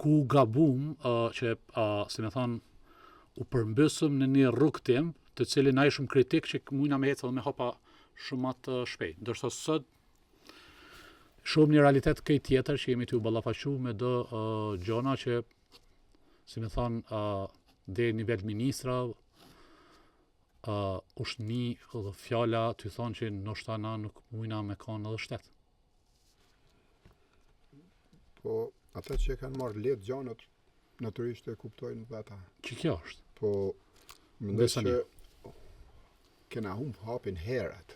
ku gabum që si më thon u përmbysëm në një rrugë tim, të cilin ai shumë kritik që mujna me ecë dhe me hopa shumë të shpejt. Ndërsa sot shumë një realitet këj tjetër që jemi të u ballafaqu me do gjona që si më thon deri në nivel ministra është një fjala të thonë që ndoshta na nuk mujna me kanë edhe shtet. Po ata që kanë marrë lehtë gjanat natyrisht e kuptojnë dhe ata. Që kjo është? Po mendoj që kena humb hapin herët.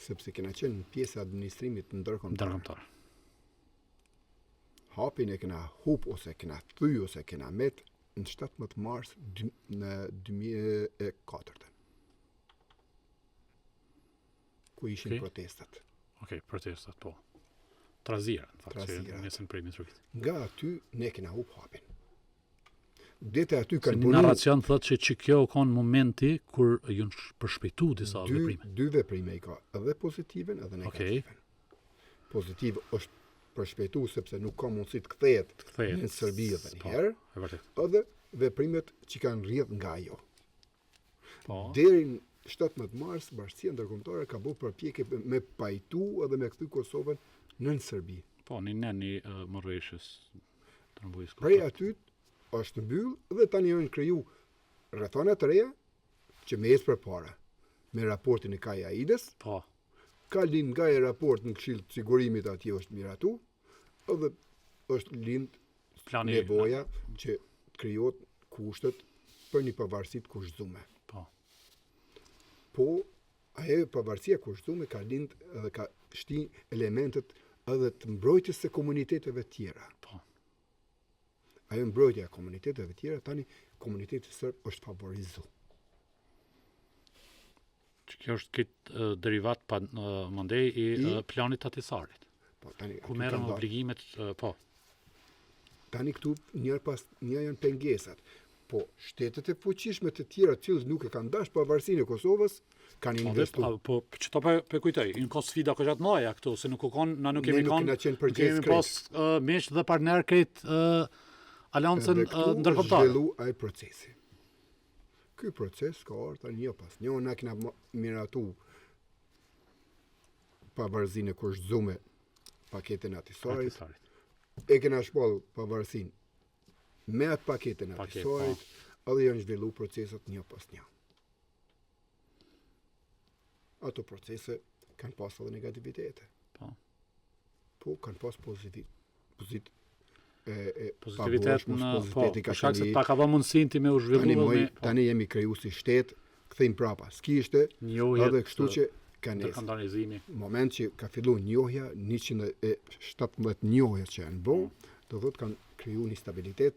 Sepse kena qenë pjesë e administrimit ndërkombëtar. Hapin e kena humb ose kena thy ose kena met në 17 mars në 2004. Ku ishin protestat. Okej, protestat, po. Trazira, në fakt, që nesën prej Mitrovicit. Nga aty ne kena humb hapin. Dete aty kanë punu... Narracion thotë që kjo kanë momenti kur ju përshpejtu disa veprime. Dy veprime i ka, edhe pozitiven edhe negativen. Pozitiv është përshpejtu sepse nuk ka mundësi të kthehet në Serbi edhe një herë, edhe veprimet që kanë rrjedh nga ajo. Deri në 17 mars, Bashkia Ndërkombëtare ka bërë përpjekje me pajtu edhe me kthy Kosovën në Serbi. Po, një marrëveshjes trembujës. Prej aty është mbyll dhe tani janë kriju rrethana të reja që me ecë përpara me raportin e Kajaides. Po. Ka lind nga e raport në Këshill të Sigurimit atje është miratu, edhe është lind nevoja që krijohet kushtet për një pavarësi të kushtuar. Po, ajo pavarësia kushtuar ka lind edhe ka shti elementet edhe të mbrojtjes së komuniteteve tjera. Po. Ajo mbrojtja e komuniteteve tjera, tani komuniteti serb është favorizuar. Kjo është këtë derivat pa mandej i planit Ahtisarit. Po, tani ku merren obligimet, po. Tani këtu njëherë pas një janë pengesat. Po, shtetet e fuqishme të tjera të cilët nuk e kanë dash pavarësinë e Kosovës, kanë investuar. Po, çto po kujtoj, në ka sfida që gjatë mëja këtu, se nuk u kanë, na nuk kemi kanë. Kemi pas miq dhe partner këtë aleancën ndërkombëtare. Zhvillu ai procesi. Ky proces ka ardhur një pas një, na kena miratu pavarësinë e kushtuar paketën Ahtisarit. E kena shpall pavarësinë me atë paketën Ahtisarit, edhe janë zhvillu proceset një pas një. Ato procese kanë pas edhe negativitete. Po kanë pas pozitivitet në shkak se ta ka vënë mundësinë ti me u zhvillu. Tani jemi kriju si shtet, kthejmë prapa. S'kishte, edhe kështu që ka nesër. Moment që ka fillu njohja, 117 njohja që janë bo, do thotë kanë kriju një stabilitet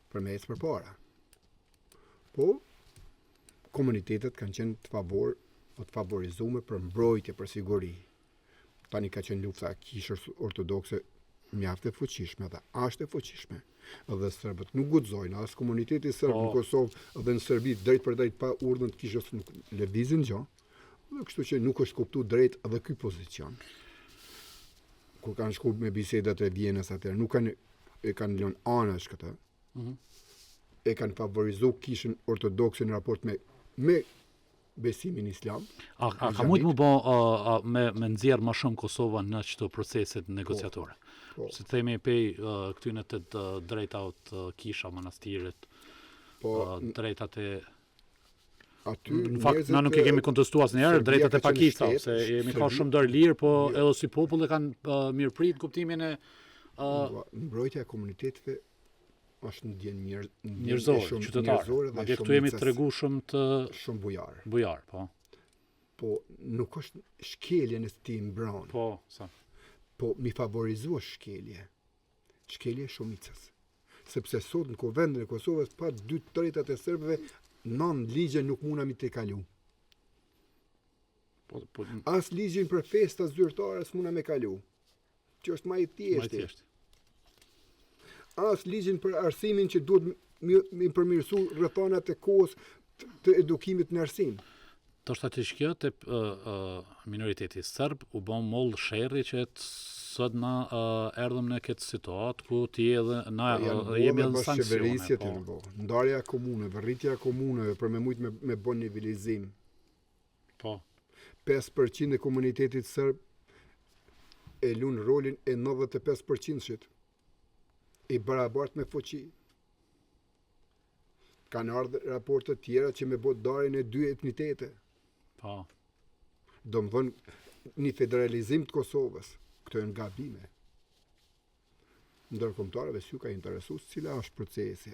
për me ecë përpara. Po, komunitetet kanë qenë të favorizume për mbrojtje, për siguri. Tani ka qenë lufta kishës ortodokse mjaft e fuqishme dhe ashtë e fuqishme. Edhe serbët nuk guxojnë, as komuniteti serb në Kosovë edhe në Serbi drejt për drejt pa urdhën të kishës nuk lëvizin gjë. Dhe kështu që nuk është kuptu drejt edhe ky pozicion. Kur kanë shku me bisedat e Vienës atëherë, nuk kanë lënë anash këtë. E kanë favorizu kishën ortodokse në raport me besimin islam. A ka mujtë më bo me nxjerr më shumë Kosova në çdo proceset negociatore? Si themi pej këtyne të drejtat kisha, manastiret, drejtat e... Në fakt, na nuk e kemi kontestuar asnjëherë drejtat e pakistan, se jemi ka shumë dorë lirë, po edhe si popull e kanë mirëprit kuptimin e... Mbrojtja e komuniteteve është në djenë njerëzore, qytetare. Madje këtu jemi tregu shumë të... Shumë bujar. Bujar, po. Po, nuk është shkelje në ti mbron. Po, sa. Po, mi favorizua shkelje. Shkelje shumicës. Sepse sot në vendin e Kosovës, pa 2/3 e serbëve, 9 ligje nuk muna mi të kalu. As ligjin për festa zyrtare s'muna me kalu. Që është ma i thjeshti. As ligjin për arsimin që duhet mi përmirësu rrethonat e kohës të edukimit në arsim. Do shta të shkjo të minoriteti sërb u bon mollë sherri që sot na erdhëm në këtë situatë ku ti edhe na jemi në sanksione. Ndarja e komuneve, rritja e komuneve për me mujt me bën nivelizim. Po. 5% e komunitetit serb e lun rolin e 95%-shit. I barabart me fuqi. Kanë ardhur raporte tjera që me bot darjen e 2 etnitete. Po. Do më thënë një federalizim të Kosovës. Këto janë gabime. Ndërkombëtarëve s'ju ka interesu cila është procesi.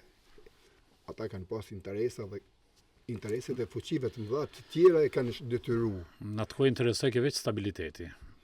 Ata kanë pas intereset e fuqive të mëdha të tjera e kanë detyruar. Na të interesoj ke veç stabiliteti.